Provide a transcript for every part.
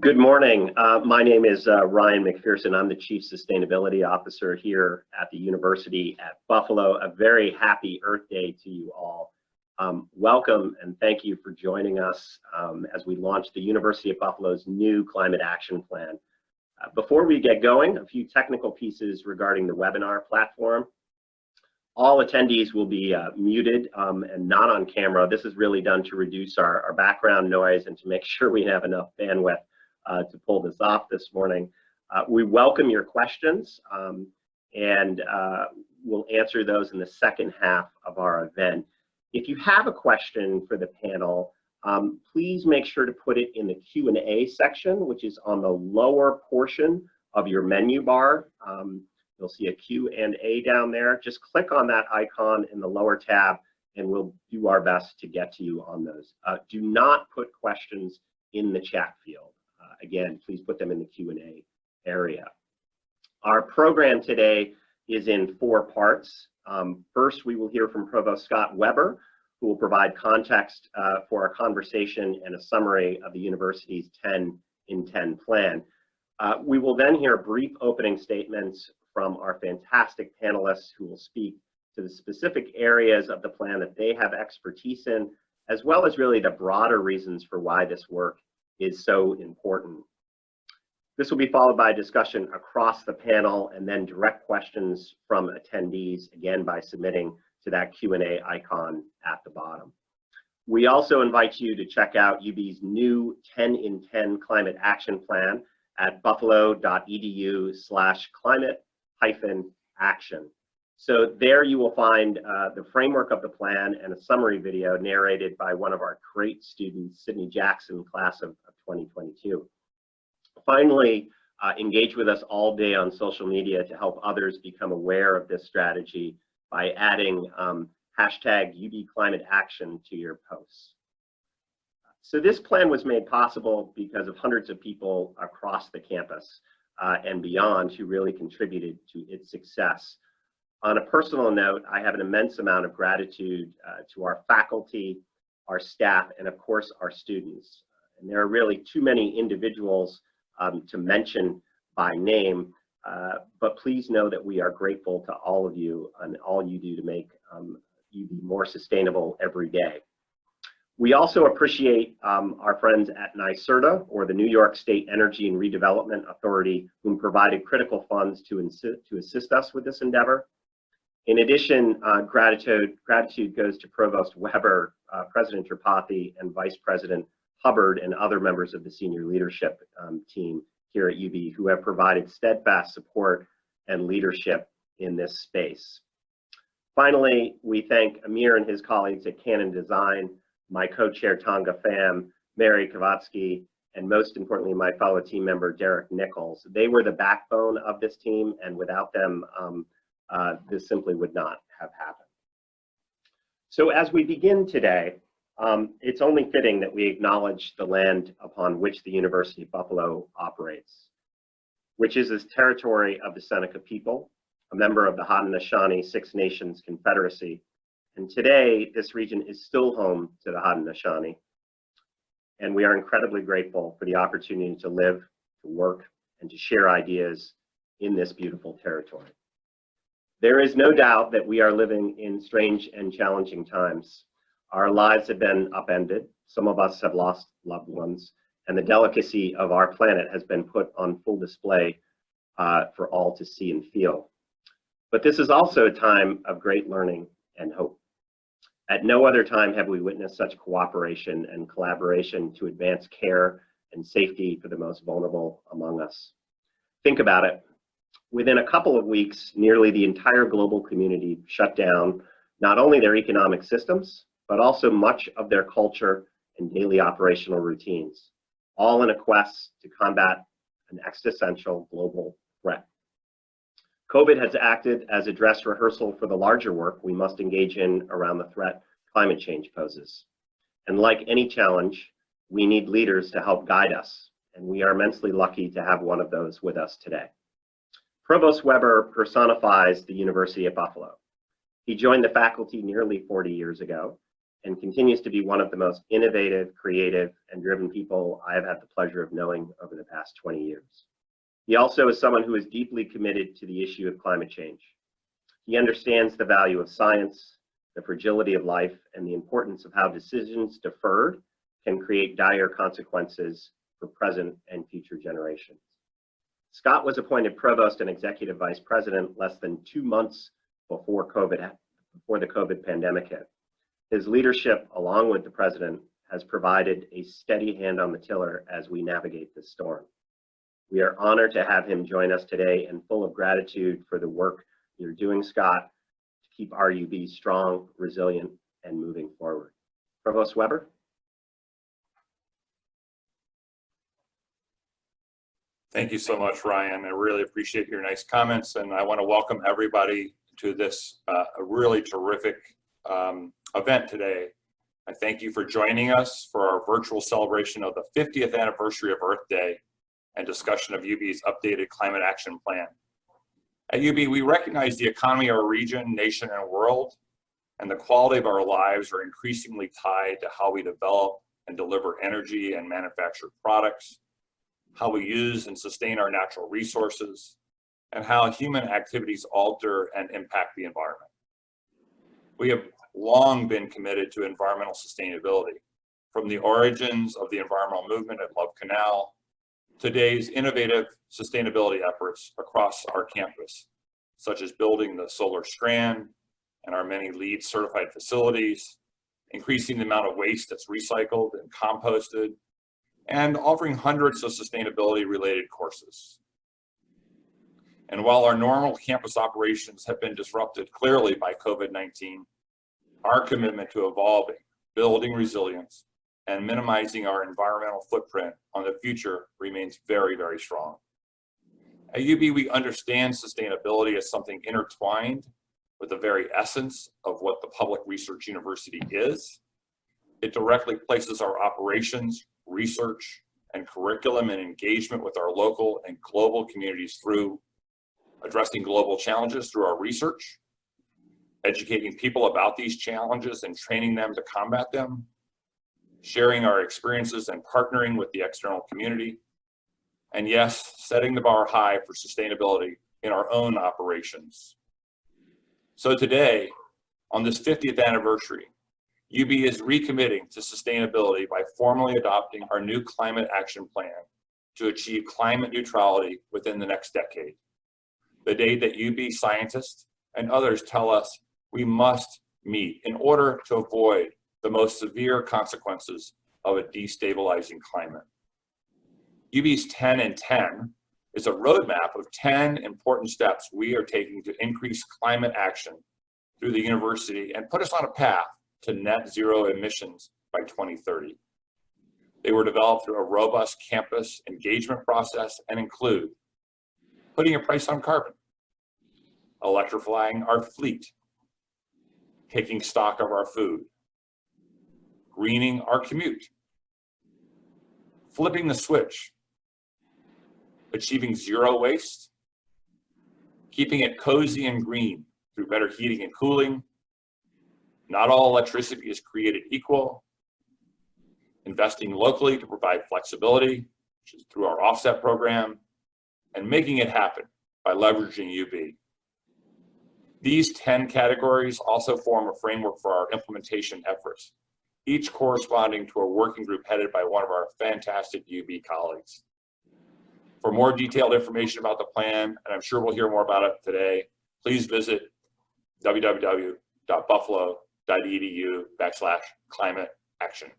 Good morning. My name is Ryan McPherson. I'm the Chief Sustainability Officer here at the University at Buffalo. A very happy Earth Day to you all. Welcome and thank you for joining us as we launch the University of Buffalo's new Climate Action Plan. Before we get going, a few technical pieces regarding the webinar platform. All attendees will be muted and not on camera. This is really done to reduce our background noise and to make sure we have enough bandwidth to pull this off this morning. We welcome your questions and we'll answer those in the second half of our event. If you have a question for the panel, please make sure to put it in the Q&A section, which is on the lower portion of your menu bar. You'll see a Q&A down there. Just click on that icon in the lower tab and we'll do our best to get to you on those. Do not put questions in the chat field. Again, please put them in the Q&A area. Our program today is in 4 parts. First, we will hear from Provost Scott Weber, who will provide context for our conversation and a summary of the university's 10 in 10 plan. We will then hear brief opening statements from our fantastic panelists who will speak to the specific areas of the plan that they have expertise in, as well as really the broader reasons for why this work is so important. This will be followed by a discussion across the panel and then direct questions from attendees, again by submitting to that Q&A icon at the bottom. We also invite you to check out UB's new 10 in 10 Climate Action Plan at buffalo.edu/climate-action. So there you will find the framework of the plan and a summary video narrated by one of our great students, Sydney Jackson, class of 2022. Finally, engage with us all day on social media to help others become aware of this strategy by adding hashtag #UBClimateAction to your posts. So this plan was made possible because of hundreds of people across the campus and beyond who really contributed to its success. On a personal note, I have an immense amount of gratitude to our faculty, our staff, and of course our students. And there are really too many individuals to mention by name, but please know that we are grateful to all of you and all you do to make UB more sustainable every day. We also appreciate our friends at NYSERDA, or the New York State Energy and Redevelopment Authority, whom provided critical funds to assist us with this endeavor. In addition, gratitude goes to Provost Weber, President Tripathi, and Vice President Hubbard, and other members of the senior leadership team here at UB who have provided steadfast support and leadership in this space. Finally, we thank Amir and his colleagues at Canon Design, my co-chair Tonga Pham, Mary Kavatsky, and most importantly, my fellow team member, Derek Nichols. They were the backbone of this team, and without them, this simply would not have happened. So as we begin today, it's only fitting that we acknowledge the land upon which the University of Buffalo operates, which is this territory of the Seneca people, a member of the Haudenosaunee Six Nations Confederacy. And today, this region is still home to the Haudenosaunee. And we are incredibly grateful for the opportunity to live, to work, and to share ideas in this beautiful territory. There is no doubt that we are living in strange and challenging times. Our lives have been upended. Some of us have lost loved ones, and the delicacy of our planet has been put on full display for all to see and feel. But this is also a time of great learning and hope. At no other time have we witnessed such cooperation and collaboration to advance care and safety for the most vulnerable among us. Think about it. Within a couple of weeks, nearly the entire global community shut down not only their economic systems, but also much of their culture and daily operational routines, all in a quest to combat an existential global threat. COVID has acted as a dress rehearsal for the larger work we must engage in around the threat climate change poses. And like any challenge, we need leaders to help guide us, and we are immensely lucky to have one of those with us today. Provost Weber personifies the University of Buffalo. He joined the faculty nearly 40 years ago and continues to be one of the most innovative, creative, and driven people I have had the pleasure of knowing over the past 20 years. He also is someone who is deeply committed to the issue of climate change. He understands the value of science, the fragility of life, and the importance of how decisions deferred can create dire consequences for present and future generations. Scott was appointed provost and executive vice president less than 2 months before the COVID pandemic hit. His leadership, along with the president, has provided a steady hand on the tiller as we navigate this storm. We are honored to have him join us today and full of gratitude for the work you're doing, Scott, to keep RUB strong, resilient, and moving forward. Provost Weber. Thank you so much, Ryan. I really appreciate your nice comments, and I want to welcome everybody to this a really terrific event today. I thank you for joining us for our virtual celebration of the 50th anniversary of Earth Day and discussion of UB's updated climate action plan. At UB, we recognize the economy of our region, nation, and world, and the quality of our lives are increasingly tied to how we develop and deliver energy and manufacture products, how we use and sustain our natural resources, and how human activities alter and impact the environment. We have long been committed to environmental sustainability, from the origins of the environmental movement at Love Canal, today's innovative sustainability efforts across our campus, such as building the Solar Strand and our many LEED certified facilities, increasing the amount of waste that's recycled and composted, and offering hundreds of sustainability related courses. And while our normal campus operations have been disrupted clearly by COVID-19, our commitment to evolving, building resilience, and minimizing our environmental footprint on the future remains very, very strong. At UB, we understand sustainability as something intertwined with the very essence of what the public research university is. It directly places our operations, research, and curriculum and engagement with our local and global communities through addressing global challenges through our research, educating people about these challenges and training them to combat them, sharing our experiences and partnering with the external community, and yes, setting the bar high for sustainability in our own operations. So today, on this 50th anniversary, UB is recommitting to sustainability by formally adopting our new climate action plan to achieve climate neutrality within the next decade. The date that UB scientists and others tell us we must meet in order to avoid the most severe consequences of a destabilizing climate. UB's 10 and 10 is a roadmap of 10 important steps we are taking to increase climate action through the university and put us on a path to net zero emissions by 2030. They were developed through a robust campus engagement process and include putting a price on carbon, electrifying our fleet, taking stock of our food, greening our commute, flipping the switch, achieving zero waste, keeping it cozy and green through better heating and cooling. Not all electricity is created equal. Investing locally to provide flexibility, which is through our offset program, and making it happen by leveraging UB. These 10 categories also form a framework for our implementation efforts, each corresponding to a working group headed by one of our fantastic UB colleagues. For more detailed information about the plan, and I'm sure we'll hear more about it today, please visit www.buffalo.edu/climate-action.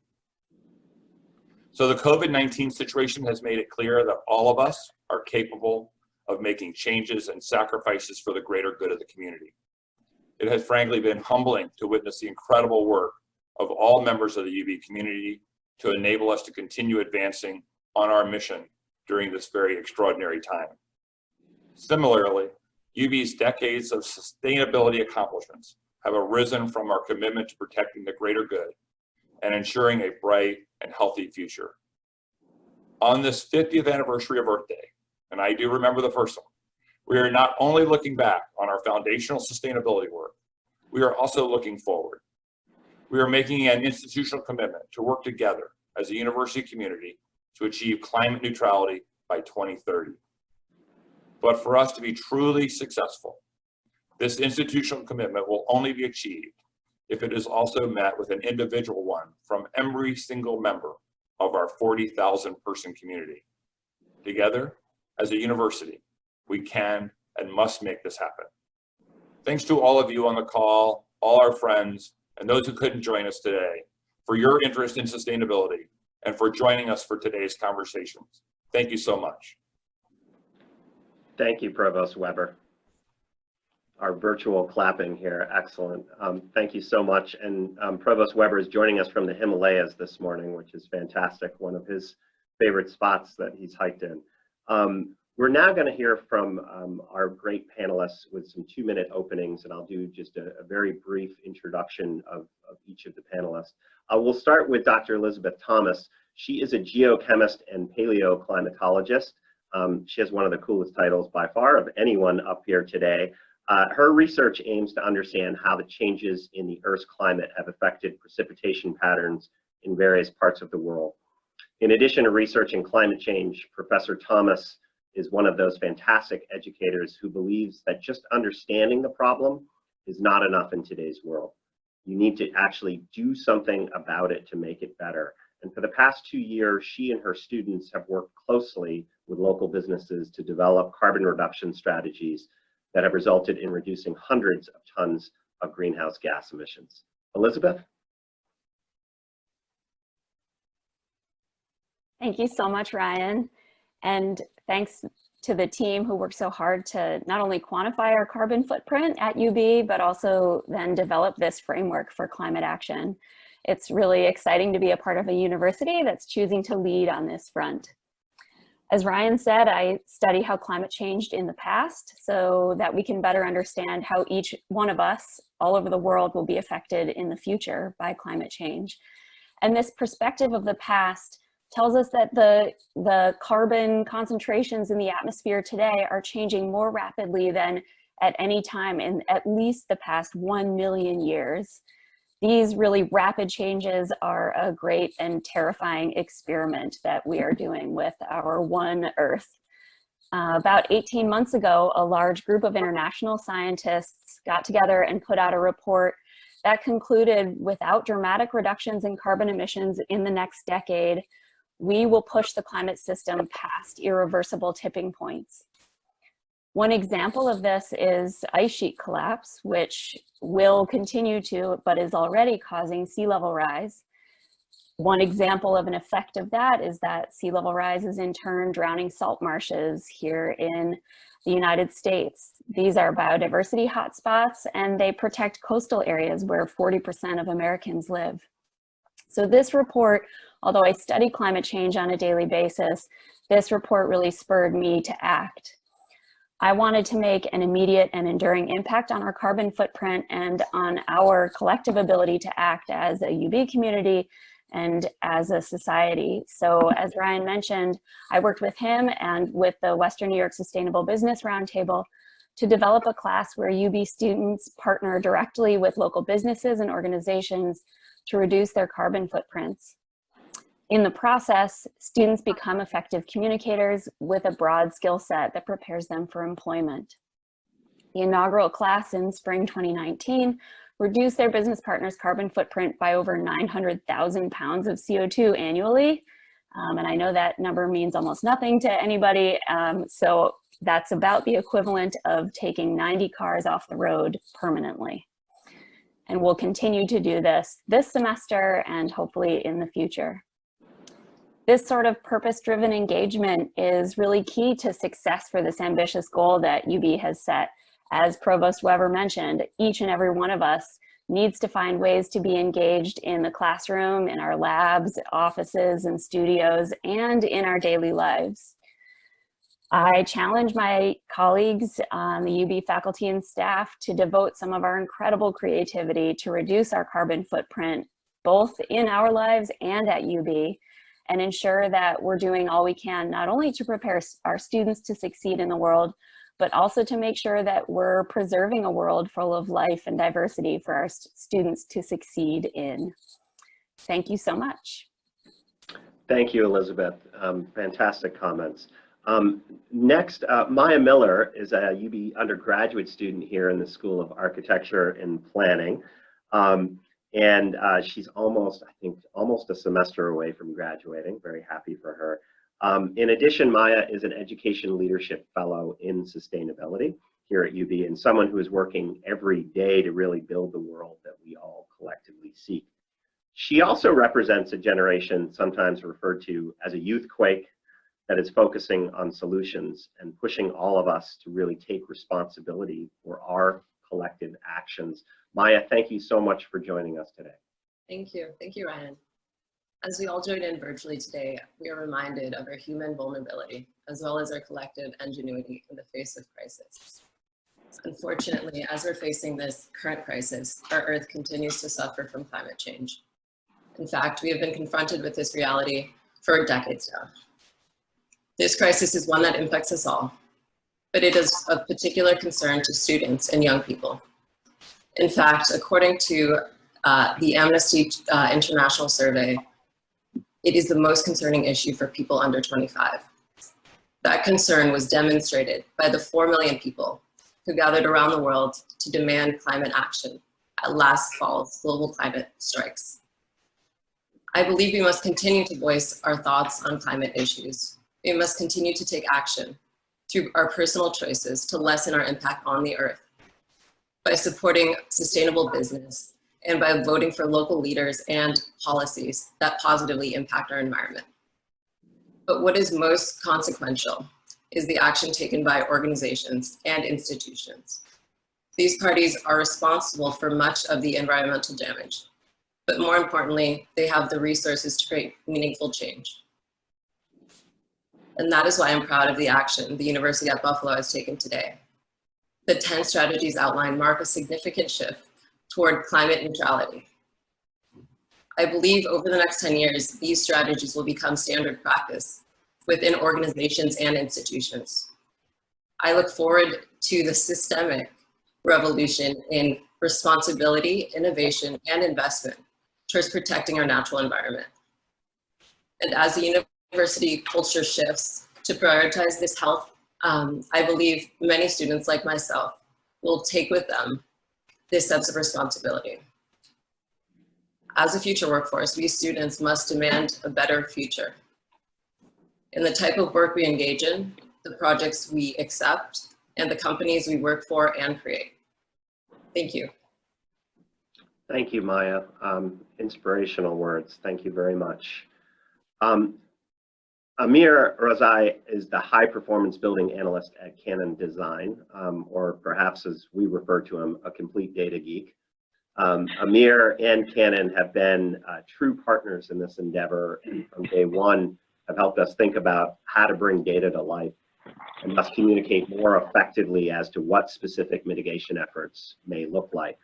So the COVID-19 situation has made it clear that all of us are capable of making changes and sacrifices for the greater good of the community. It has frankly been humbling to witness the incredible work of all members of the UB community to enable us to continue advancing on our mission during this very extraordinary time. Similarly, UB's decades of sustainability accomplishments have arisen from our commitment to protecting the greater good and ensuring a bright and healthy future. On this 50th anniversary of Earth Day, and I do remember the first one, we are not only looking back on our foundational sustainability work, we are also looking forward. We are making an institutional commitment to work together as a university community to achieve climate neutrality by 2030. But for us to be truly successful, this institutional commitment will only be achieved if it is also met with an individual one from every single member of our 40,000 person community. Together, as a university, we can and must make this happen. Thanks to all of you on the call, all our friends, and those who couldn't join us today for your interest in sustainability and for joining us for today's conversations. Thank you so much. Thank you, Provost Weber. Our virtual clapping here, excellent. Thank you so much. And Provost Weber is joining us from the Himalayas this morning, which is fantastic, one of his favorite spots that he's hiked in. We're now going to hear from our great panelists with some 2-minute openings, and I'll do just a very brief introduction of each of the panelists. We'll start with Dr. Elizabeth Thomas. She is a geochemist and paleoclimatologist. She has one of the coolest titles by far of anyone up here today. Her research aims to understand how the changes in the Earth's climate have affected precipitation patterns in various parts of the world. In addition to researching climate change, Professor Thomas is one of those fantastic educators who believes that just understanding the problem is not enough in today's world. You need to actually do something about it to make it better. And for the past 2 years, she and her students have worked closely with local businesses to develop carbon reduction strategies that have resulted in reducing hundreds of tons of greenhouse gas emissions. Elizabeth? Thank you so much, Ryan. And thanks to the team who worked so hard to not only quantify our carbon footprint at UB, but also then develop this framework for climate action. It's really exciting to be a part of a university that's choosing to lead on this front. As Ryan said, I study how climate changed in the past so that we can better understand how each one of us all over the world will be affected in the future by climate change. And this perspective of the past tells us that the carbon concentrations in the atmosphere today are changing more rapidly than at any time in at least the past 1 million years. These really rapid changes are a great and terrifying experiment that we are doing with our one Earth. About 18 months ago, a large group of international scientists got together and put out a report that concluded without dramatic reductions in carbon emissions in the next decade, we will push the climate system past irreversible tipping points. One example of this is ice sheet collapse, which will continue to, but is already causing sea level rise. One example of an effect of that is that sea level rise is in turn drowning salt marshes here in the United States. These are biodiversity hotspots and they protect coastal areas where 40% of Americans live. So this report, although I study climate change on a daily basis, this report really spurred me to act. I wanted to make an immediate and enduring impact on our carbon footprint and on our collective ability to act as a UB community and as a society. So as Ryan mentioned, I worked with him and with the Western New York Sustainable Business Roundtable to develop a class where UB students partner directly with local businesses and organizations to reduce their carbon footprints. In the process, students become effective communicators with a broad skill set that prepares them for employment. The inaugural class in spring 2019 reduced their business partners' carbon footprint by over 900,000 pounds of CO2 annually. And I know that number means almost nothing to anybody. So that's about the equivalent of taking 90 cars off the road permanently. And we'll continue to do this semester and hopefully in the future. This sort of purpose-driven engagement is really key to success for this ambitious goal that UB has set. As Provost Weber mentioned, each and every one of us needs to find ways to be engaged in the classroom, in our labs, offices, and studios, and in our daily lives. I challenge my colleagues on the UB faculty and staff to devote some of our incredible creativity to reduce our carbon footprint, both in our lives and at UB, and ensure that we're doing all we can, not only to prepare our students to succeed in the world, but also to make sure that we're preserving a world full of life and diversity for our students to succeed in. Thank you so much. Thank you, Elizabeth. Fantastic comments. Next, Maya Miller is a UB undergraduate student here in the School of Architecture and Planning. And she's almost, I think, almost a semester away from graduating. Very happy for her. In addition, Maya is an Education Leadership Fellow in Sustainability here at UB, and someone who is working every day to really build the world that we all collectively seek. She also represents a generation sometimes referred to as a youth quake that is focusing on solutions and pushing all of us to really take responsibility for our collective actions. Maya, thank you so much for joining us today. Thank you, Ryan. As we all join in virtually today, we are reminded of our human vulnerability, as well as our collective ingenuity in the face of crisis. Unfortunately, as we're facing this current crisis, our Earth continues to suffer from climate change. In fact, we have been confronted with this reality for decades now. This crisis is one that impacts us all, but it is of particular concern to students and young people. In fact, according to the Amnesty International survey, it is the most concerning issue for people under 25. That concern was demonstrated by the 4 million people who gathered around the world to demand climate action at last fall's global climate strikes. I believe we must continue to voice our thoughts on climate issues. We must continue to take action through our personal choices to lessen our impact on the Earth, by supporting sustainable business, and by voting for local leaders and policies that positively impact our environment. But what is most consequential is the action taken by organizations and institutions. These parties are responsible for much of the environmental damage, but more importantly, they have the resources to create meaningful change. And that is why I'm proud of the action the University at Buffalo has taken today. The 10 strategies outlined mark a significant shift toward climate neutrality. I believe over the next 10 years, these strategies will become standard practice within organizations and institutions. I look forward to the systemic revolution in responsibility, innovation, and investment towards protecting our natural environment. And as the university culture shifts to prioritize this health, I believe many students like myself will take with them this sense of responsibility. As a future workforce, we students must demand a better future. In the type of work we engage in, the projects we accept, and the companies we work for and create. Thank you. Thank you, Maya. Inspirational words. Thank you very much. Amir Razai is the high performance building analyst at Canon Design, or perhaps as we refer to him, a complete data geek. Amir and Canon have been true partners in this endeavor, and from day one have helped us think about how to bring data to life and thus communicate more effectively as to what specific mitigation efforts may look like.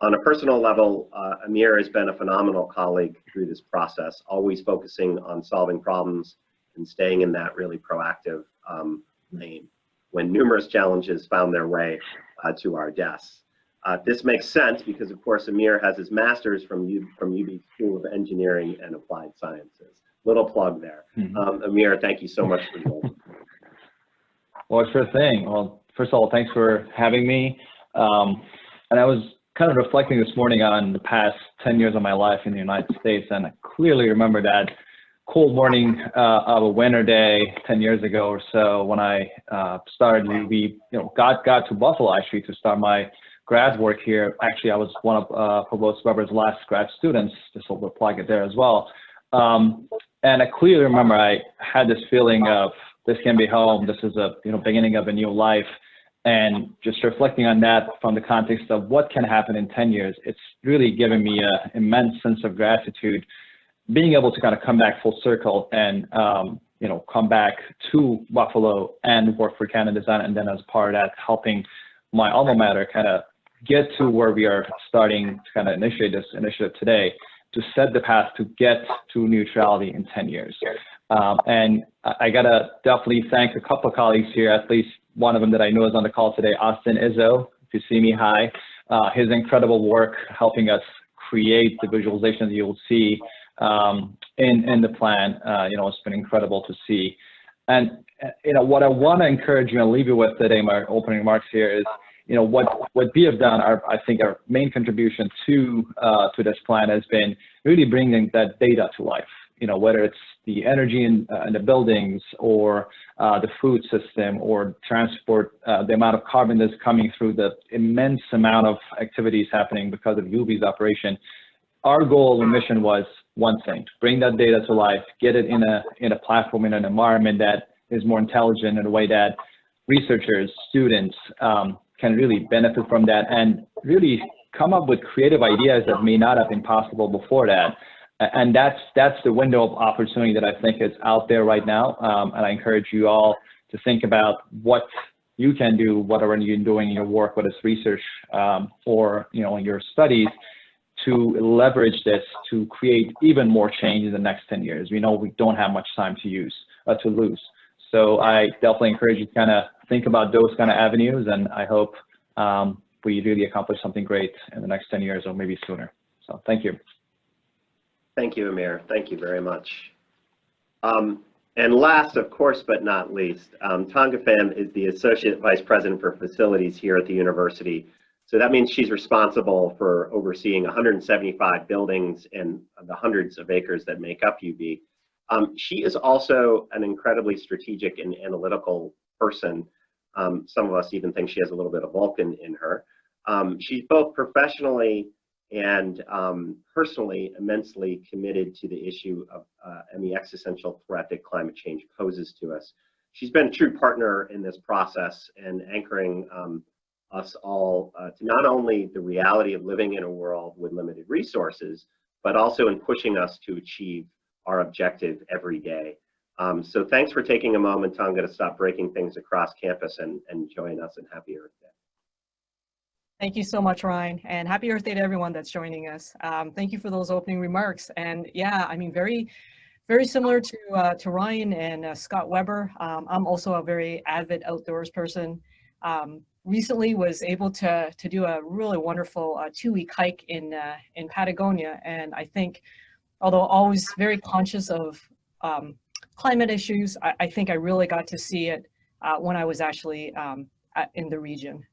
On a personal level, Amir has been a phenomenal colleague through this process, always focusing on solving problems and staying in that really proactive lane when numerous challenges found their way to our desks. This makes sense because, of course, Amir has his master's from UB School of Engineering and Applied Sciences. Little plug there. Amir, thank you so much for joining. Well, sure thing. Well, first of all, thanks for having me. And I was kind of reflecting this morning on the past 10 years of my life in the United States, and I clearly remember that cold morning of a winter day 10 years ago or so when I started UB, got to Buffalo actually to start my grad work here. Actually, I was one of Provost Weber's last grad students, just will plug it there as well. And I clearly remember I had this feeling of this can be home. This is a beginning of a new life. And just reflecting on that from the context of what can happen in 10 years, it's really given me an immense sense of gratitude, being able to kind of come back full circle and, come back to Buffalo and work for Canon Design. And then as part of that, helping my alma mater kind of get to where we are starting to kind of initiate this initiative today to set the path to get to neutrality in 10 years. And I gotta definitely thank a couple of colleagues here, at least one of them that I know is on the call today, Austin Izzo. If you see me, hi. His incredible work helping us create the visualizations you'll see in the plan. It's been incredible to see. And what I want to encourage you and leave you with today, my opening remarks here is, what we have done, I think our main contribution to this plan has been really bringing that data to life. Whether it's the energy in the buildings or the food system or transport, the amount of carbon that's coming through the immense amount of activities happening because of UB's operation. Our goal and mission was one thing: to bring that data to life, get it in a platform, in an environment that is more intelligent, in a way that researchers, students can really benefit from that, and really come up with creative ideas that may not have been possible before that. And that's the window of opportunity that I think is out there right now. And I encourage you all to think about what you can do, whatever you're doing in your work, whether it's research or in your studies, to leverage this to create even more change in the next 10 years. We know we don't have much time to lose. So I definitely encourage you to kind of think about those kind of avenues, and I hope we really accomplish something great in the next 10 years or maybe sooner. So thank you. Thank you, Amir. Thank you very much. And last, of course, but not least, Tonga Pham is the Associate Vice President for Facilities here at the university. So that means she's responsible for overseeing 175 buildings and the hundreds of acres that make up UB. She is also an incredibly strategic and analytical person. Some of us even think she has a little bit of Vulcan in her. She's both professionally and personally immensely committed to the issue of and the existential threat that climate change poses to us. She's been a true partner in this process and anchoring us all to not only the reality of living in a world with limited resources, but also in pushing us to achieve our objective every day. So thanks for taking a moment, Tonga, to stop breaking things across campus and join us, and Happy Earth Day. Thank you so much, Ryan, and happy Earth Day to everyone that's joining us. Thank you for those opening remarks. And yeah, I mean, very similar to Ryan and Scott Weber. I'm also a very avid outdoors person. Recently was able to do a really wonderful 2-week hike in Patagonia, and I think, although always very conscious of climate issues, I think I really got to see it when I was actually in the region.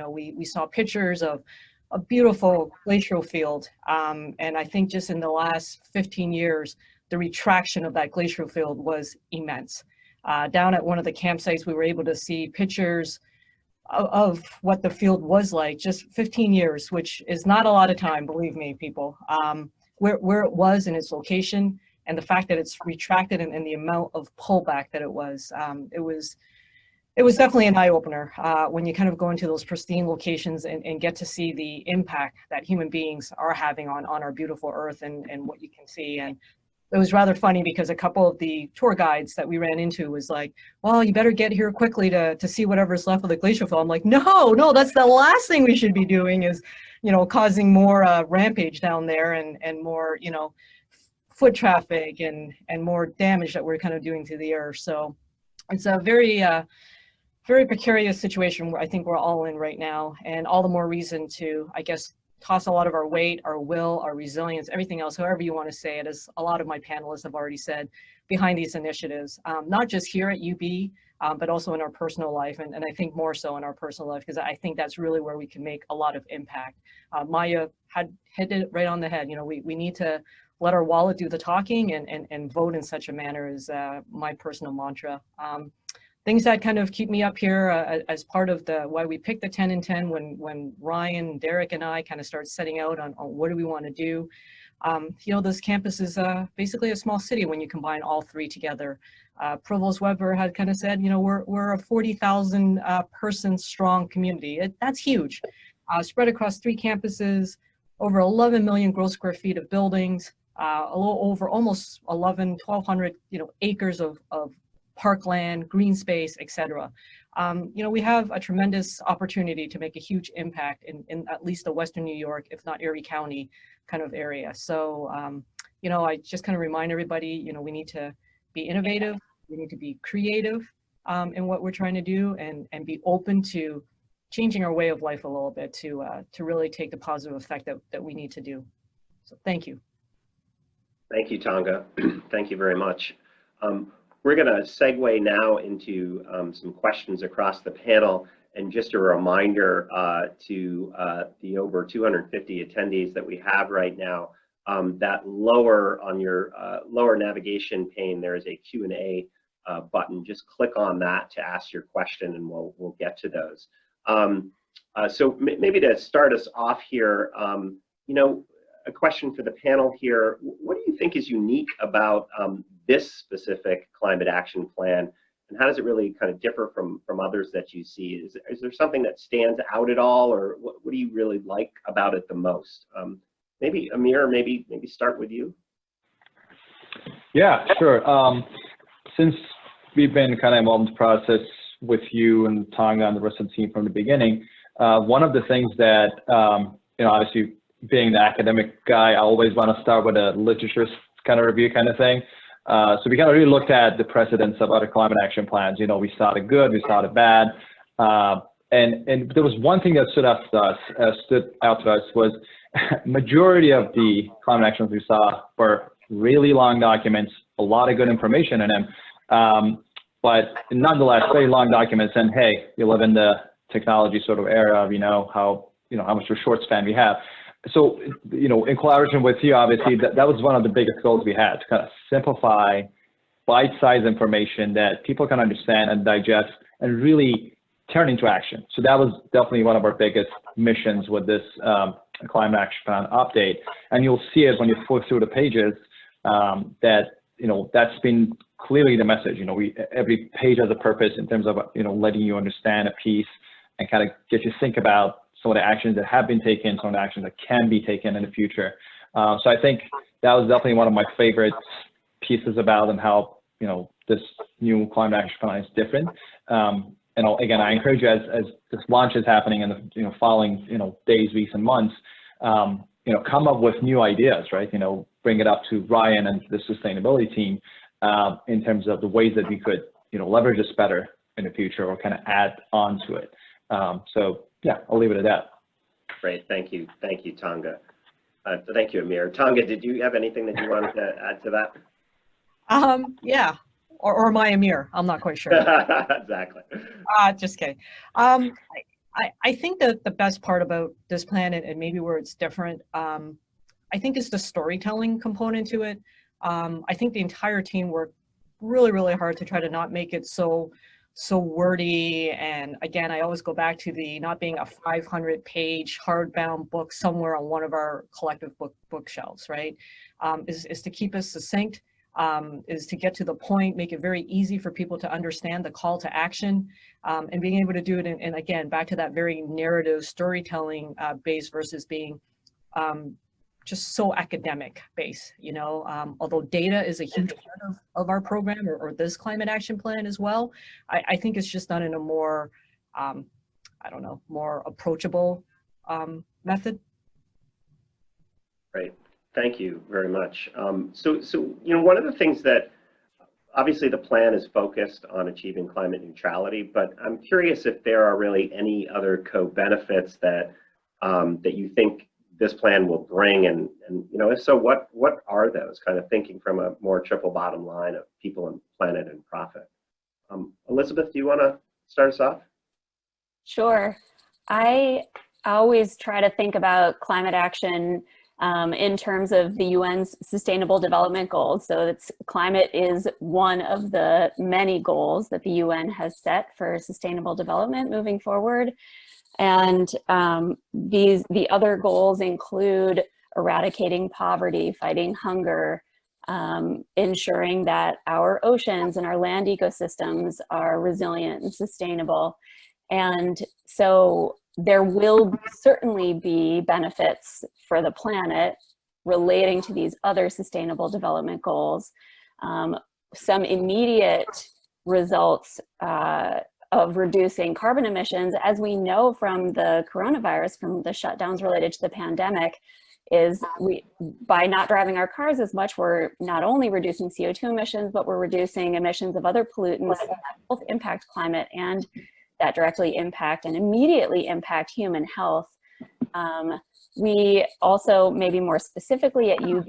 We saw pictures of a beautiful glacial field, and I think just in the last 15 years, the retraction of that glacial field was immense. Down at one of the campsites, we were able to see pictures of what the field was like just 15 years, which is not a lot of time, believe me, people. Where it was in its location, and the fact that it's retracted and the amount of pullback that it was definitely an eye-opener when you kind of go into those pristine locations and get to see the impact that human beings are having on our beautiful Earth and what you can see. And it was rather funny because a couple of the tour guides that we ran into was like, well, you better get here quickly to see whatever's left of the glacial field. I'm like, no, that's the last thing we should be doing is, causing more rampage down there and more, foot traffic and more damage that we're kind of doing to the Earth. So it's a very precarious situation where I think we're all in right now, and all the more reason to, I guess, toss a lot of our weight, our will, our resilience, everything else, however you want to say it, as a lot of my panelists have already said, behind these initiatives, not just here at UB, but also in our personal life, and I think more so in our personal life, because I think that's really where we can make a lot of impact. Maya had hit it right on the head. We need to let our wallet do the talking and vote in such a manner is my personal mantra. Things that kind of keep me up here as part of why we picked the 10 and 10 when Ryan, Derek, and I kind of started setting out on what do we want to do. This campus is basically a small city when you combine all three together. Provost Weber had kind of said, we're a 40,000 person strong community. That's huge. Spread across 3 campuses, over 11 million gross square feet of buildings, a little over almost 1,200 acres of parkland, green space, etc. We have a tremendous opportunity to make a huge impact in at least the Western New York, if not Erie County kind of area. So, I just kind of remind everybody, we need to be innovative, we need to be creative, in what we're trying to do, and be open to changing our way of life a little bit to really take the positive effect that we need to do. So thank you. Thank you, Tonga. Thank you very much. We're going to segue now into some questions across the panel. And just a reminder to the over 250 attendees that we have right now, that lower on your lower navigation pane, there is a Q&A button. Just click on that to ask your question, and we'll get to those. So maybe to start us off here, you know, a question for the panel here. What do you think is unique about this specific climate action plan, and how does it really kind of differ from others that you see? Is there something that stands out at all, or what do you really like about it the most? Maybe Amir, maybe start with you. Yeah, sure. Since we've been kind of involved in the process with you and Tonga and the rest of the team from the beginning, one of the things that, you know, obviously being the academic guy, I always want to start with a literature kind of review kind of thing. So we kind of really looked at the precedents of other climate action plans. You know, we saw the good, we saw the bad. And there was one thing that stood out to us was majority of the climate actions we saw were really long documents, a lot of good information in them. But nonetheless, very long documents. And hey, you live in the technology sort of era of, you know, how much of a short span we have. So, you know, in collaboration with you, obviously, that was one of the biggest goals we had, to kind of simplify bite-sized information that people can understand and digest and really turn into action. So that was definitely one of our biggest missions with this climate action plan update. And you'll see it when you flip through the pages that, you know, that's been clearly the message. You know, every page has a purpose in terms of, you know, letting you understand a piece and kind of get you to think about some of the actions that have been taken, some of the actions that can be taken in the future. So I think that was definitely one of my favorite pieces about and how, you know, this new climate action plan is different. And again, I encourage you as this launch is happening in the, you know, following, you know, days, weeks, and months, you know, come up with new ideas, right? You know, bring it up to Ryan and the sustainability team in terms of the ways that we could, you know, leverage this better in the future or kind of add on to it. So yeah, I'll leave it at that. Great, thank you, Tonga. Thank you, Amir. Tonga, did you have anything that you wanted to add to that? Yeah, or my Amir, I'm not quite sure. Exactly. Just kidding. I think that the best part about this plan, and maybe where it's different, I think is the storytelling component to it. I think the entire team worked really, really hard to try to not make it so wordy. And again, I always go back to the not being a 500-page hardbound book somewhere on one of our collective bookshelves, right? Is to keep us succinct, is to get to the point, make it very easy for people to understand the call to action, and being able to do it in again, back to that very narrative storytelling base versus being just so academic base, you know, although data is a huge part of our program or this climate action plan as well. I think it's just done in a more, I don't know, more approachable method. Great, thank you very much. So you know, one of the things that obviously the plan is focused on achieving climate neutrality, but I'm curious if there are really any other co-benefits that that you think this plan will bring, and you know, if so, what are those? Kind of thinking from a more triple bottom line of people and planet and profit. Elizabeth, do you want to start us off? Sure. I always try to think about climate action in terms of the UN's Sustainable Development Goals. So climate is one of the many goals that the UN has set for sustainable development moving forward. And the other goals include eradicating poverty, fighting hunger, ensuring that our oceans and our land ecosystems are resilient and sustainable. And so there will certainly be benefits for the planet relating to these other sustainable development goals. Some immediate results of reducing carbon emissions, as we know from the coronavirus, from the shutdowns related to the pandemic, is by not driving our cars as much, we're not only reducing CO2 emissions, but we're reducing emissions of other pollutants that both impact climate and that directly impact and immediately impact human health. We also, maybe more specifically at UB,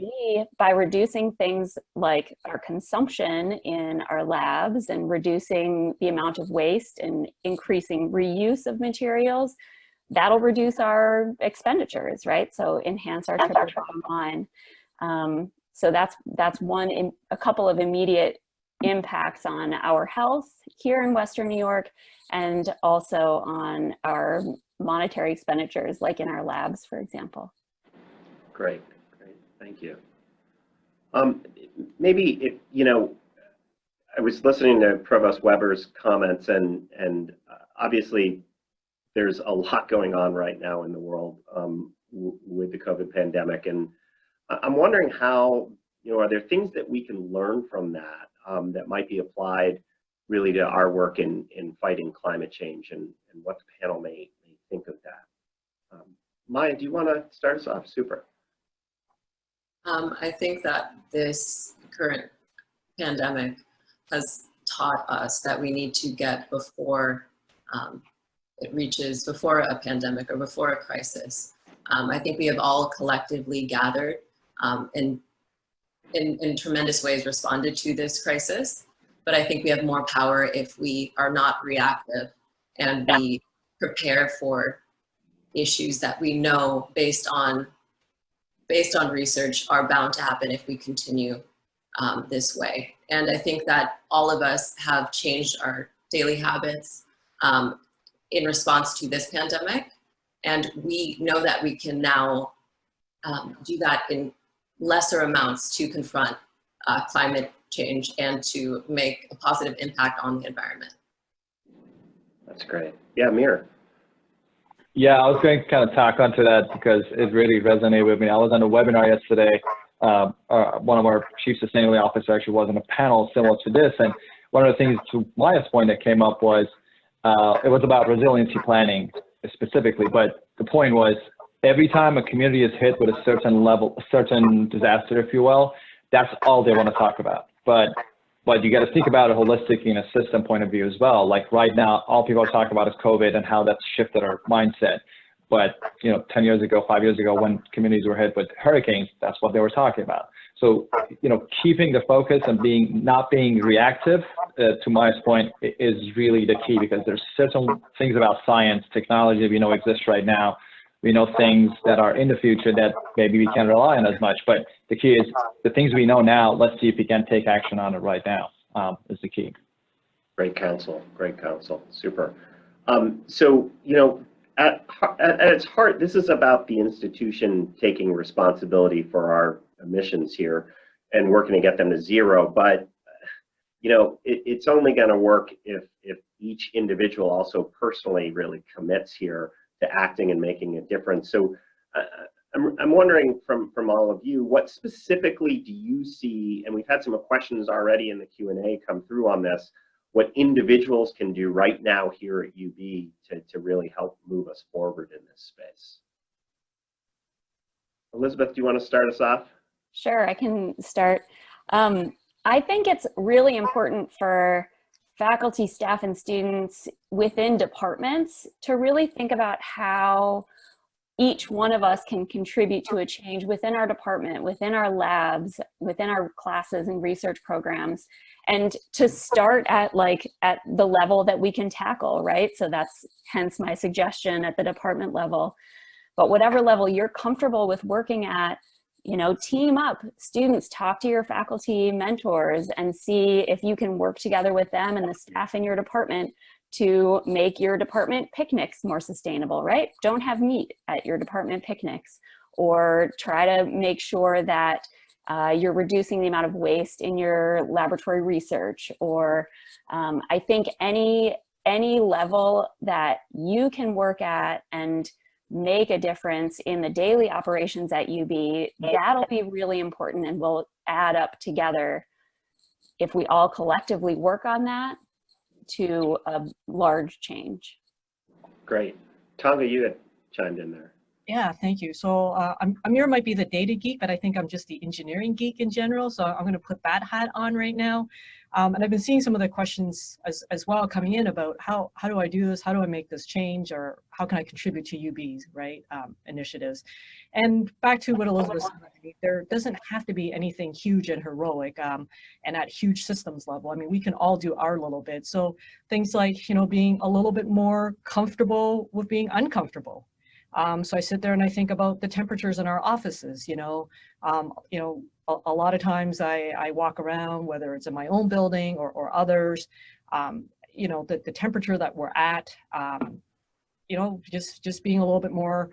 by reducing things like our consumption in our labs and reducing the amount of waste and increasing reuse of materials, that'll reduce our expenditures, right? So enhance our triple bottom line. So that's a couple of immediate impacts on our health here in Western New York, and also on our monetary expenditures, like in our labs, for example. Great, thank you. Maybe if, I was listening to Provost Weber's comments, and obviously there's a lot going on right now in the world with the COVID pandemic, and I'm wondering how, are there things that we can learn from that that might be applied really to our work in fighting climate change, and what the panel may think of that. Maya, do you want to start us off? Super. I think that this current pandemic has taught us that we need to get before it reaches, before a pandemic or before a crisis. I think we have all collectively gathered in tremendous ways responded to this crisis, but I think we have more power if we are not reactive and we prepare for issues that we know based on research are bound to happen if we continue this way. And I think that all of us have changed our daily habits in response to this pandemic. And we know that we can now do that in lesser amounts to confront climate change and to make a positive impact on the environment. That's great. Yeah, Mir. Yeah, I was going to kind of tack onto that because it really resonated with me. I was on a webinar yesterday. One of our chief sustainability officers actually was on a panel similar to this. And one of the things, to Maya's point, that came up was it was about resiliency planning specifically. But the point was, every time a community is hit with a certain disaster, if you will, that's all they want to talk about. But you got to think about it holistically in a system point of view as well. Like right now, all people are talking about is COVID and how that's shifted our mindset. But 10 years ago, 5 years ago, when communities were hit with hurricanes, that's what they were talking about. So keeping the focus and not being reactive, to Maya's point, is really the key, because there's certain things about science, technology we know exists right now. We know things that are in the future that maybe we can't rely on as much, but the key is the things we know now, let's see if we can take action on it right now, is the key. Great counsel, super. So, at its heart, this is about the institution taking responsibility for our emissions here and working to get them to zero, but it's only going to work if each individual also personally really commits here to acting and making a difference. So I'm wondering from all of you, what specifically do you see, and we've had some questions already in the Q&A come through on this, what individuals can do right now here at UB to really help move us forward in this space? Elizabeth, do you want to start us off? Sure, I can start. I think it's really important for faculty, staff, and students within departments to really think about how each one of us can contribute to a change within our department, within our labs, within our classes and research programs, and to start at the level that we can tackle, right? So that's hence my suggestion at the department level. But whatever level you're comfortable with working at, team up. Students, talk to your faculty mentors and see if you can work together with them and the staff in your department to make your department picnics more sustainable, right? Don't have meat at your department picnics, or try to make sure that you're reducing the amount of waste in your laboratory research, or I think any level that you can work at and make a difference in the daily operations at UB, that'll be really important and will add up together if we all collectively work on that to a large change. Great. Tonga, you had chimed in there. Yeah, thank you. So Amir might be the data geek, but I think I'm just the engineering geek in general. So I'm going to put that hat on right now. And I've been seeing some of the questions as well coming in about how do I do this? How do I make this change? Or how can I contribute to UB's, right, initiatives? And back to what Elizabeth said, there doesn't have to be anything huge and heroic and at huge systems level. I mean, we can all do our little bit. So things like, being a little bit more comfortable with being uncomfortable. So I sit there and I think about the temperatures in our offices, a lot of times I walk around, whether it's in my own building or others, the temperature that we're at, just being a little bit more,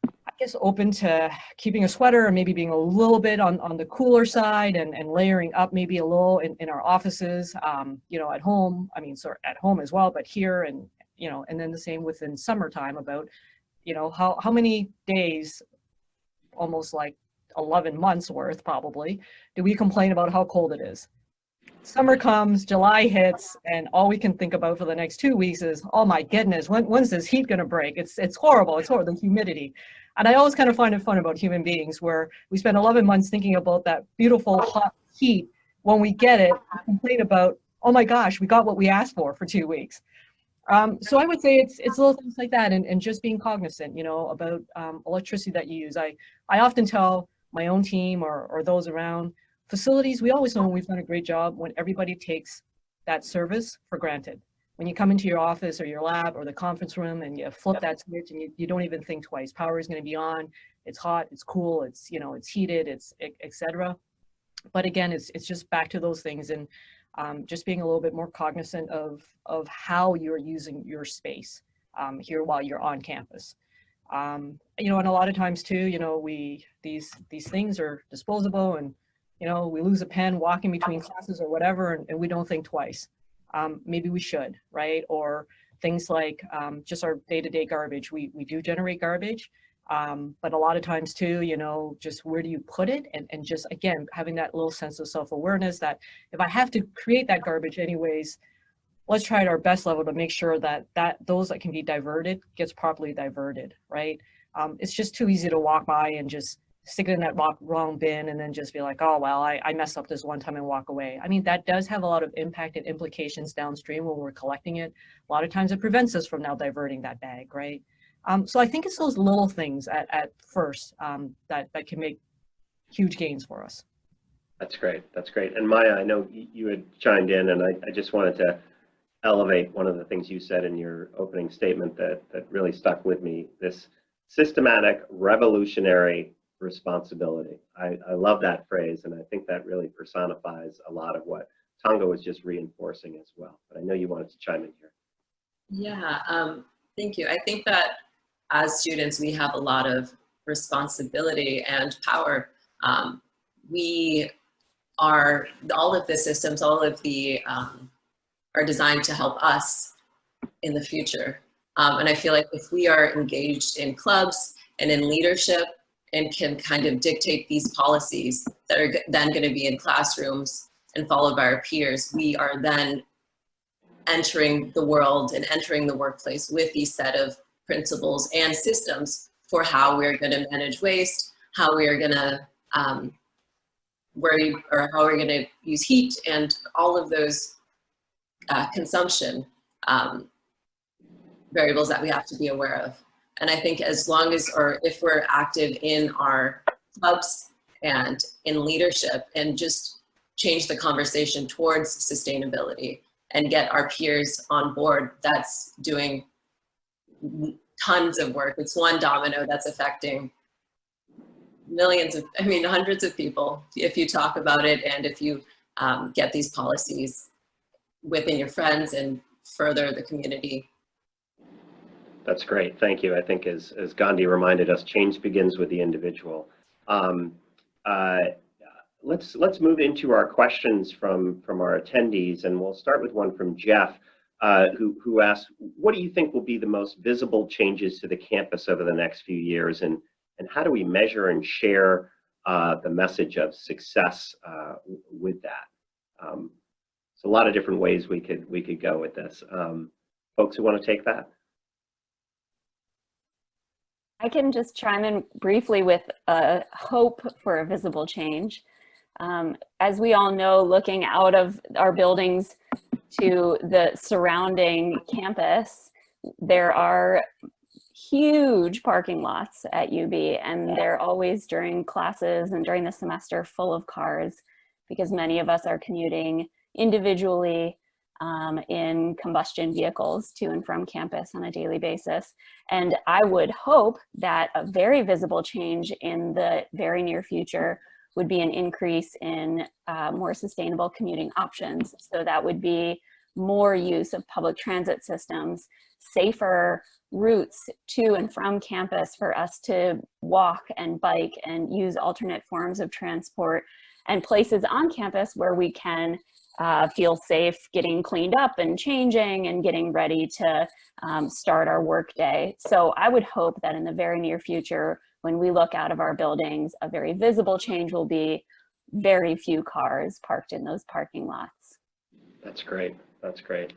I guess, open to keeping a sweater and maybe being a little bit on the cooler side and layering up maybe a little in our offices, at home, at home as well, but here and then the same within summertime about, how many days, almost like 11 months worth probably, do we complain about how cold it is? Summer comes, July hits, and all we can think about for the next 2 weeks is, oh my goodness, when's this heat gonna break? It's horrible, it's horrible, the humidity. And I always kind of find it fun about human beings where we spend 11 months thinking about that beautiful hot heat. When we get it, we complain about, oh my gosh, we got what we asked for 2 weeks. So I would say it's little things like that and just being cognizant, about electricity that you use. I often tell my own team or those around facilities, we always know when we've done a great job when everybody takes that service for granted. When you come into your office or your lab or the conference room and you flip that switch and you don't even think twice, power is going to be on, it's hot, it's cool, it's, it's heated, it's etc. But again, it's just back to those things and just being a little bit more cognizant of how you're using your space here while you're on campus. And a lot of times too, these things are disposable and, we lose a pen walking between classes or whatever, and we don't think twice. Maybe we should, right? Or things like just our day-to-day garbage. We do generate garbage, but a lot of times too, just where do you put it? And just, again, having that little sense of self-awareness that if I have to create that garbage anyways, let's try at our best level to make sure that those that can be diverted gets properly diverted, right? It's just too easy to walk by and just stick it in that wrong bin and then just be like, oh, well, I messed up this one time and walk away. I mean, that does have a lot of impact and implications downstream when we're collecting it. A lot of times it prevents us from now diverting that bag, right? So I think it's those little things at first that can make huge gains for us. That's great. That's great. And Maya, I know you had chimed in, and I just wanted to elevate one of the things you said in your opening statement that really stuck with me, this systematic, revolutionary responsibility. I love that phrase, and I think that really personifies a lot of what Tonga was just reinforcing as well. But I know you wanted to chime in here. Yeah, thank you. I think that as students, we have a lot of responsibility and power. We are, all of the systems, all of the, are designed to help us in the future. And I feel like if we are engaged in clubs and in leadership and can kind of dictate these policies that are then going to be in classrooms and followed by our peers, we are then entering the world and entering the workplace with these set of principles and systems for how we're going to manage waste, how we are going to how we're going to use heat, and all of those consumption variables that we have to be aware of. And I think as long as, or if we're active in our clubs and in leadership and just change the conversation towards sustainability and get our peers on board, that's doing tons of work. It's one domino that's affecting millions of, hundreds of people if you talk about it and if you get these policies within your friends and further the community. That's great. Thank you. I think as Gandhi reminded us, change begins with the individual. Let's move into our questions from our attendees, and we'll start with one from Jeff, who asked, what do you think will be the most visible changes to the campus over the next few years, and how do we measure and share the message of success with that? So a lot of different ways we could go with this. Folks who want to take that? I can just chime in briefly with a hope for a visible change. As we all know, looking out of our buildings to the surrounding campus, there are huge parking lots at UB, and they're always during classes and during the semester full of cars because many of us are commuting individually in combustion vehicles to and from campus on a daily basis. And I would hope that a very visible change in the very near future would be an increase in more sustainable commuting options. So that would be more use of public transit systems, safer routes to and from campus for us to walk and bike and use alternate forms of transport, and places on campus where we can feel safe getting cleaned up and changing and getting ready to start our work day. So I would hope that in the very near future, when we look out of our buildings, a very visible change will be very few cars parked in those parking lots. That's great. That's great.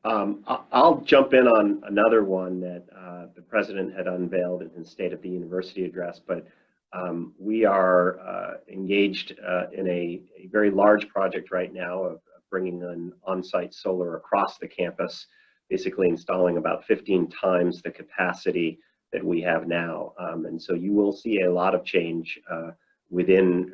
I'll jump in on another one that the president had unveiled in his State of the University address, but we are engaged in a very large project right now of bringing in on-site solar across the campus, basically installing about 15 times the capacity that we have now. And so you will see a lot of change within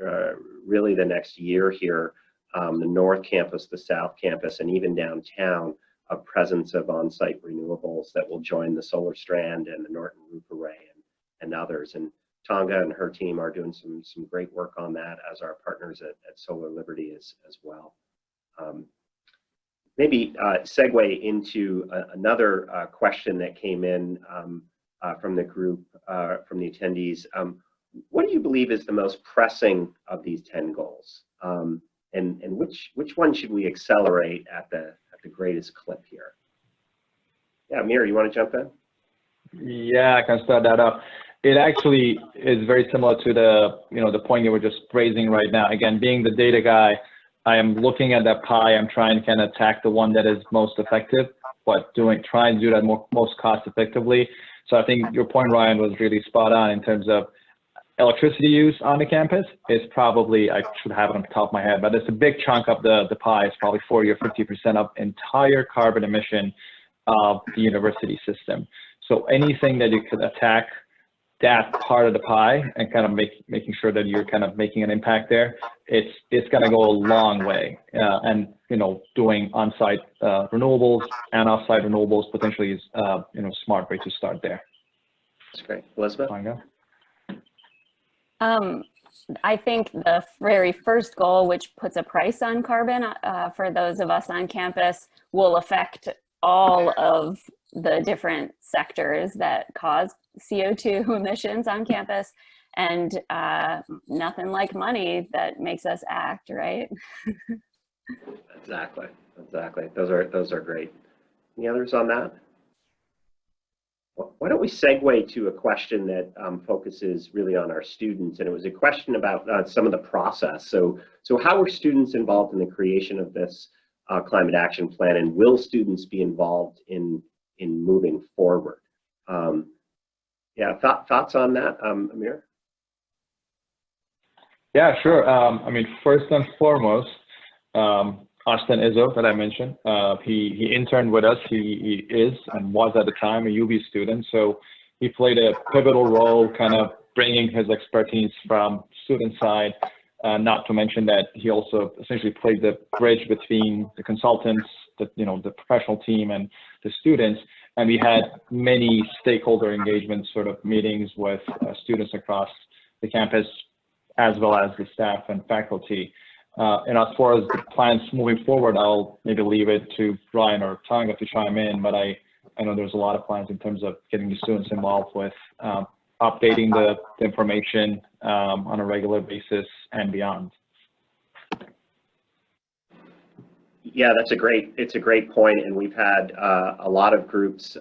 really the next year here, the North Campus, the South Campus, and even downtown, a presence of on-site renewables that will join the Solar Strand and the Norton Roof Array and others. And Tonga and her team are doing some great work on that, as our partners at Solar Liberty as well. Maybe segue into another question that came in from the group, from the attendees. What do you believe is the most pressing of these 10 goals? And which one should we accelerate at the greatest clip here? Yeah, Amir, you want to jump in? Yeah, I can start that up. It actually is very similar to the point you were just raising right now. Again, being the data guy, I am looking at that pie. I'm trying to kind of attack the one that is most effective, but trying to do that most cost effectively. So I think your point, Ryan, was really spot on in terms of electricity use on the campus is probably, I should have it on the top of my head, but it's a big chunk of the pie. It's probably 40 or 50% of entire carbon emission of the university system. So anything that you could attack that part of the pie and kind of making sure that you're kind of making an impact there, it's going to go a long way. And doing on-site renewables and off-site renewables potentially is smart way to start there. That's great. Elizabeth? I think the very first goal, which puts a price on carbon for those of us on campus, will affect all of the different sectors that cause CO2 emissions on campus, and nothing like money that makes us act, right? Exactly. Those are great. Any others on that? Why don't we segue to a question that focuses really on our students, and it was a question about some of the process. So how are students involved in the creation of this climate action plan, and will students be involved in moving forward? Yeah, thoughts on that, Amir? Yeah, sure. I mean, first and foremost, Austin Izzo that I mentioned, he interned with us. He is and was at the time a UB student, so he played a pivotal role, kind of bringing his expertise from student side. Not to mention that he also essentially played the bridge between the consultants, the professional team, and the students. And we had many stakeholder engagement sort of meetings with students across the campus, as well as the staff and faculty. And as far as the plans moving forward, I'll maybe leave it to Ryan or Tonga to chime in, but I know there's a lot of plans in terms of getting the students involved with updating the information on a regular basis and beyond. Yeah, it's a great point, and we've had a lot of groups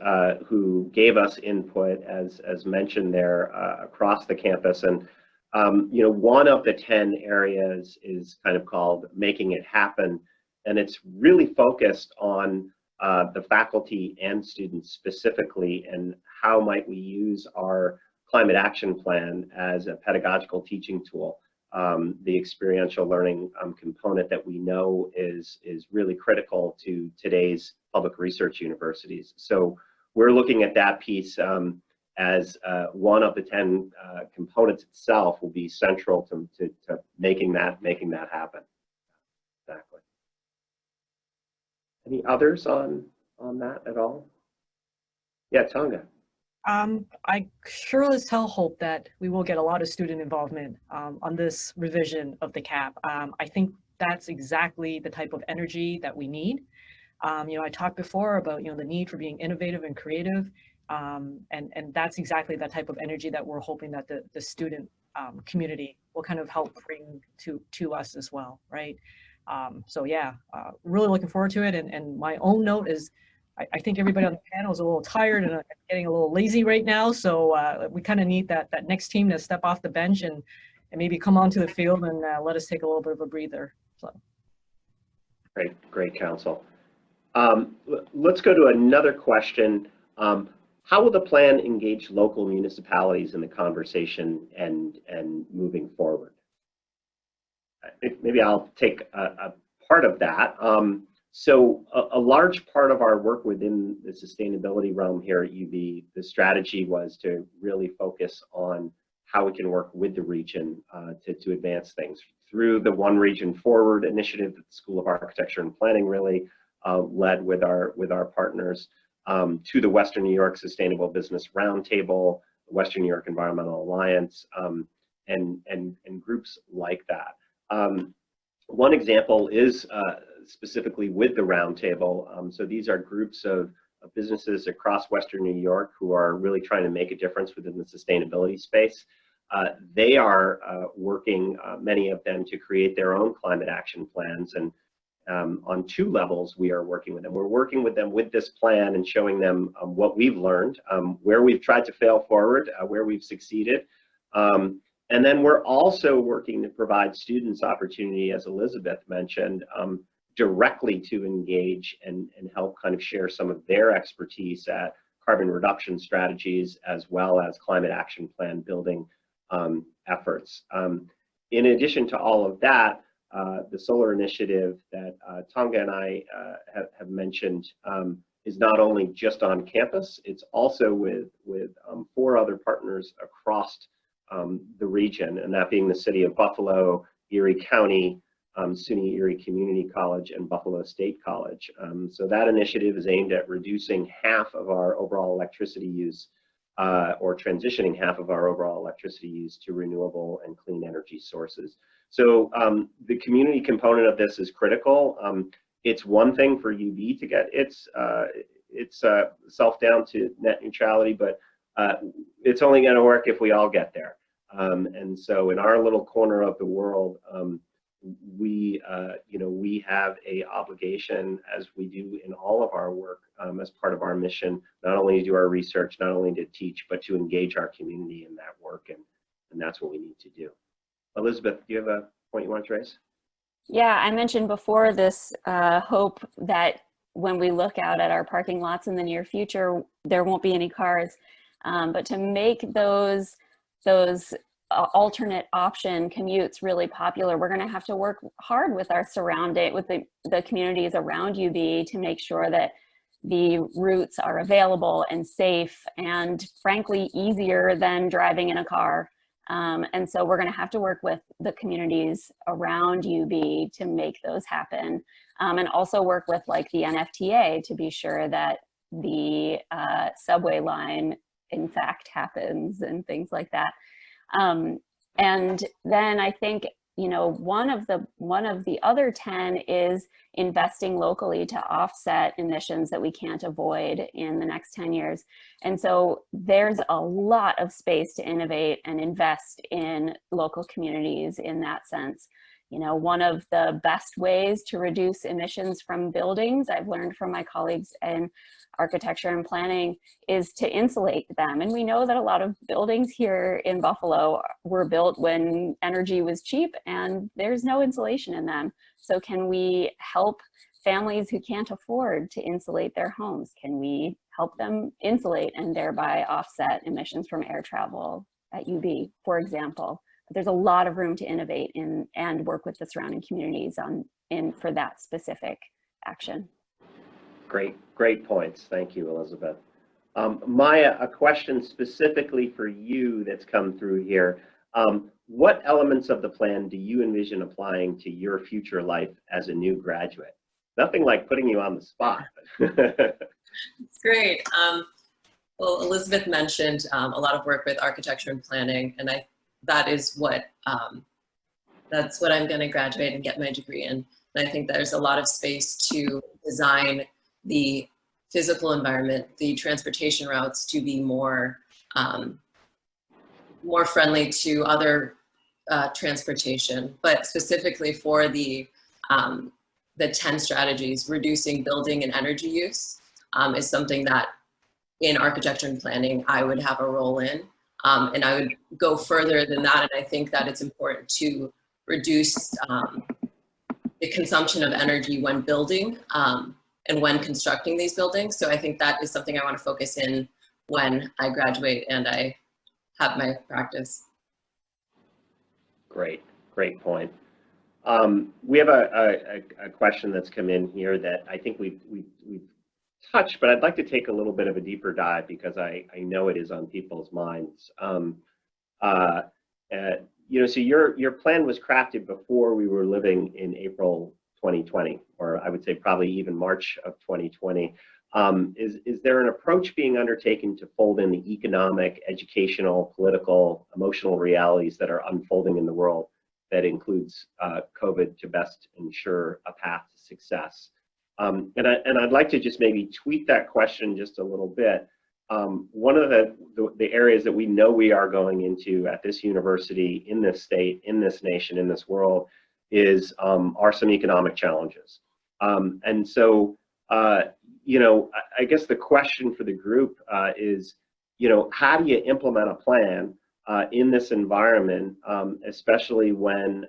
who gave us input, as mentioned there, across the campus. And one of the 10 areas is kind of called Making It Happen, and it's really focused on the faculty and students specifically, and how might we use our climate action plan as a pedagogical teaching tool. The experiential learning component that we know is really critical to today's public research universities. So we're looking at that piece as one of the 10 components itself will be central to making that happen. Exactly. Any others on that at all? Yeah, Tonga. I sure as hell hope that we will get a lot of student involvement on this revision of the CAP. I think that's exactly the type of energy that we need. I talked before about, the need for being innovative and creative. And that's exactly that type of energy that we're hoping that the student community will kind of help bring to us as well, right? So yeah, really looking forward to it. And my own note is, I think everybody on the panel is a little tired and getting a little lazy right now. So we kind of need that next team to step off the bench and maybe come onto the field and let us take a little bit of a breather. So. Great counsel. Let's go to another question. How will the plan engage local municipalities in the conversation and moving forward? Maybe I'll take a part of that. So a large part of our work within the sustainability realm here at UB, the strategy was to really focus on how we can work with the region to advance things through the One Region Forward initiative that the School of Architecture and Planning really led with our partners, to the Western New York Sustainable Business Roundtable, the Western New York Environmental Alliance, and groups like that. One example is specifically with the roundtable. So these are groups of businesses across Western New York who are really trying to make a difference within the sustainability space. They are working, many of them, to create their own climate action plans. And on two levels, we are working with them. We're working with them with this plan and showing them what we've learned, where we've tried to fail forward, where we've succeeded. And then we're also working to provide students opportunity, as Elizabeth mentioned, directly to engage and help kind of share some of their expertise at carbon reduction strategies as well as climate action plan building efforts. In addition to all of that, the solar initiative that Tonga and I have mentioned is not only just on campus, it's also with 4 other partners across the region, and that being the City of Buffalo, Erie County, SUNY Erie Community College, and Buffalo State College. So that initiative is aimed at reducing half of our overall electricity use, or transitioning half of our overall electricity use to renewable and clean energy sources. So the community component of this is critical. It's one thing for UB to get its self down to net neutrality, but it's only going to work if we all get there. And so in our little corner of the world, we have a obligation, as we do in all of our work, as part of our mission, not only to do our research, not only to teach, but to engage our community in that work, and that's what we need to do. Elizabeth, do you have a point you want to raise? Yeah, I mentioned before this hope that when we look out at our parking lots in the near future, there won't be any cars, but to make those alternate option commutes really popular, we're going to have to work hard with our with the communities around UB to make sure that the routes are available and safe and frankly easier than driving in a car. And so we're going to have to work with the communities around UB to make those happen, and also work with like the NFTA to be sure that the subway line in fact happens and things like that. And then I think, one of the other 10 is investing locally to offset emissions that we can't avoid in the next 10 years. And so there's a lot of space to innovate and invest in local communities in that sense. One of the best ways to reduce emissions from buildings, I've learned from my colleagues in architecture and planning, is to insulate them. And we know that a lot of buildings here in Buffalo were built when energy was cheap and there's no insulation in them. So can we help families who can't afford to insulate their homes? Can we help them insulate and thereby offset emissions from air travel at UB, for example. There's a lot of room to innovate in and work with the surrounding communities for that specific action. Great points. Thank you, Elizabeth. Maya, a question specifically for you that's come through here. What elements of the plan do you envision applying to your future life as a new graduate? Nothing like putting you on the spot. Great. Well, Elizabeth mentioned a lot of work with architecture and planning, and that's what I'm going to graduate and get my degree in. And I think there's a lot of space to design the physical environment, the transportation routes to be more friendly to other transportation, but specifically for the 10 strategies, reducing building and energy use is something that in architecture and planning I would have a role in. And I would go further than that, and I think that it's important to reduce the consumption of energy when building and when constructing these buildings. So I think that is something I want to focus in when I graduate and I have my practice. Great point. We have a question that's come in here that I think we've touched, but I'd like to take a little bit of a deeper dive because I know it is on people's minds. You know, so your plan was crafted before we were living in April 2020, or I would say probably even March of 2020. Is there an approach being undertaken to fold in the economic, educational, political, emotional realities that are unfolding in the world that includes COVID to best ensure a path to success? And I'd like to just maybe tweak that question just a little bit. One of the areas that we know we are going into at this university, in this state, in this nation, in this world, are some economic challenges. And so, you know, I guess the question for the group is, you know, how do you implement a plan in this environment, especially when,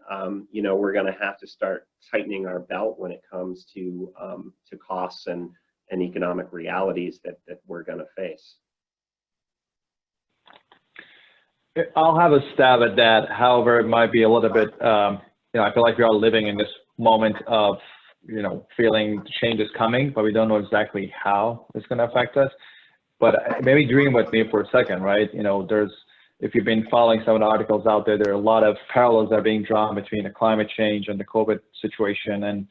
you know, we're going to have to start tightening our belt when it comes to costs and economic realities that we're going to face? I'll have a stab at that. However, it might be a little bit, you know, I feel like we are living in this moment of, you know, feeling change is coming, but we don't know exactly how it's going to affect us. But maybe dream with me for a second, right? You know, if you've been following some of the articles out there, there are a lot of parallels that are being drawn between the climate change and the COVID situation, and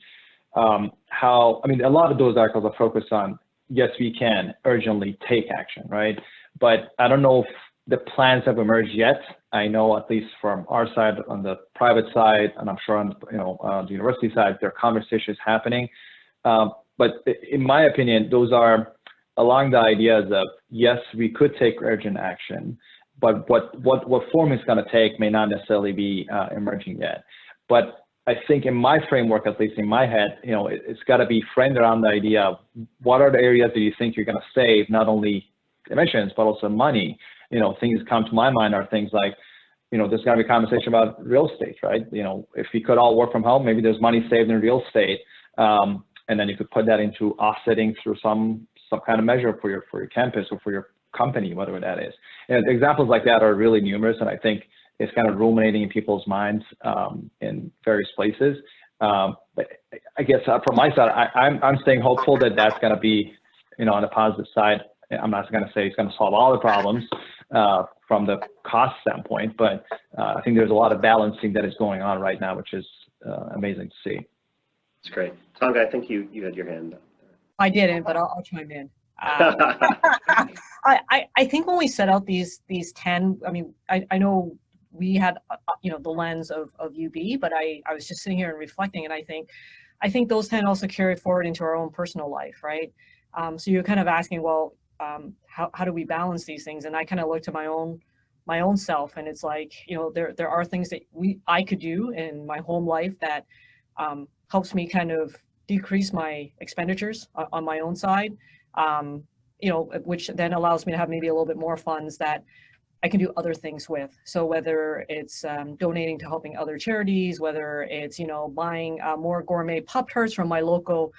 how, I mean, a lot of those articles are focused on, yes, we can urgently take action, right? But I don't know if the plans have emerged yet. I know, at least from our side, on the private side, and I'm sure on, you know, the university side, there are conversations happening. But in my opinion, those are along the ideas of, yes, we could take urgent action, but what form it's going to take may not necessarily be emerging yet. But I think in my framework, at least in my head, you know, it's got to be framed around the idea of what are the areas that you think you're going to save, not only emissions, but also money. You know, things that come to my mind are things like, you know, there's got to be a conversation about real estate, right? You know, if we could all work from home, maybe there's money saved in real estate. And then you could put that into offsetting through some kind of measure for your campus or for your company, whatever that is. And examples like that are really numerous, and I think it's kind of ruminating in people's minds in various places. But I guess from my side, I'm staying hopeful that that's going to be, you know, on the positive side. I'm not going to say it's going to solve all the problems from the cost standpoint, but I think there's a lot of balancing that is going on right now, which is amazing to see. That's great. Tonga, I think you had your hand up. I didn't, but I'll chime in. I think when we set out these 10, I mean, I know we had, you know, the lens of UB, but I was just sitting here and reflecting, and I think those 10 also carry forward into our own personal life, right? So you're kind of asking, well, how do we balance these things? And I kind of looked to my own self, and it's like, you know, there are things that I could do in my home life that helps me kind of decrease my expenditures on my own side, you know, which then allows me to have maybe a little bit more funds that I can do other things with. So whether it's donating to helping other charities, whether it's, you know, buying more gourmet Pop-Tarts from my local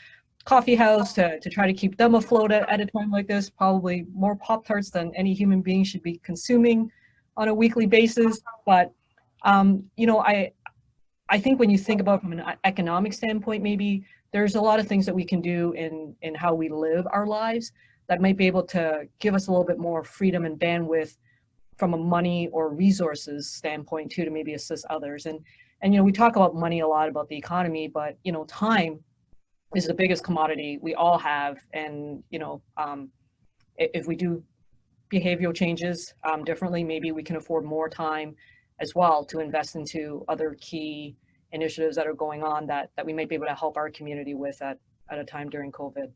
coffee house to try to keep them afloat at a time like this. Probably more Pop-Tarts than any human being should be consuming on a weekly basis. But, you know, I think when you think about it from an economic standpoint, maybe there's a lot of things that we can do in how we live our lives that might be able to give us a little bit more freedom and bandwidth from a money or resources standpoint too, to maybe assist others. And you know, we talk about money a lot, about the economy, but you know, time is the biggest commodity we all have. And you know, if we do behavioral changes differently, maybe we can afford more time as well to invest into other key initiatives that are going on that we might be able to help our community with at a time during COVID.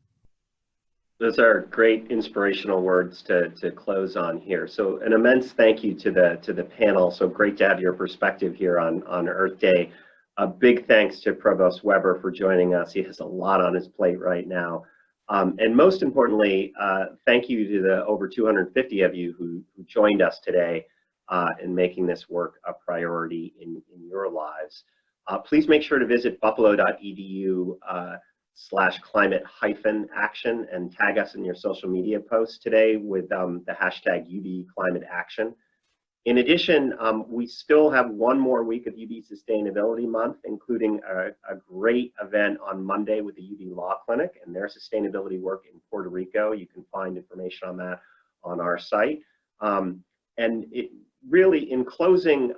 Those are great inspirational words to close on here. So an immense thank you to the panel. So great to have your perspective here on Earth Day. A big thanks to Provost Weber for joining us. He has a lot on his plate right now. And most importantly, thank you to the over 250 of you who joined us today in making this work a priority in your lives. Please make sure to visit buffalo.edu/climate-action and tag us in your social media posts today with the hashtag UB-ClimateAction. In addition, we still have one more week of UB Sustainability Month, including a great event on Monday with the UB Law Clinic and their sustainability work in Puerto Rico. You can find information on that on our site. And it really, in closing,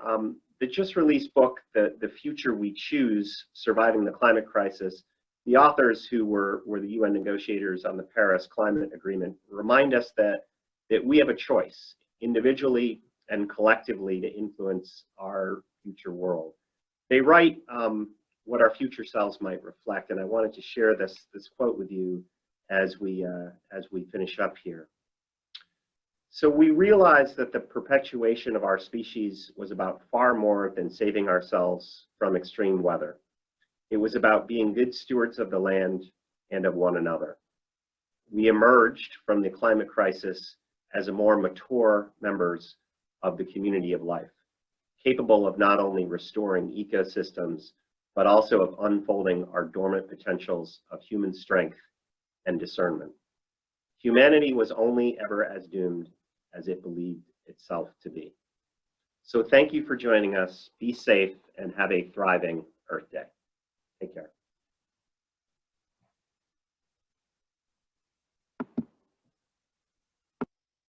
the just released book, The Future We Choose, Surviving the Climate Crisis, the authors who were the UN negotiators on the Paris Climate Agreement remind us that we have a choice, individually and collectively, to influence our future world. They write what our future selves might reflect, and I wanted to share this quote with you as we finish up here. So we realized that the perpetuation of our species was about far more than saving ourselves from extreme weather. It was about being good stewards of the land and of one another. We emerged from the climate crisis as a more mature members of the community of life, capable of not only restoring ecosystems, but also of unfolding our dormant potentials of human strength and discernment. Humanity was only ever as doomed as it believed itself to be. So thank you for joining us. Be safe and have a thriving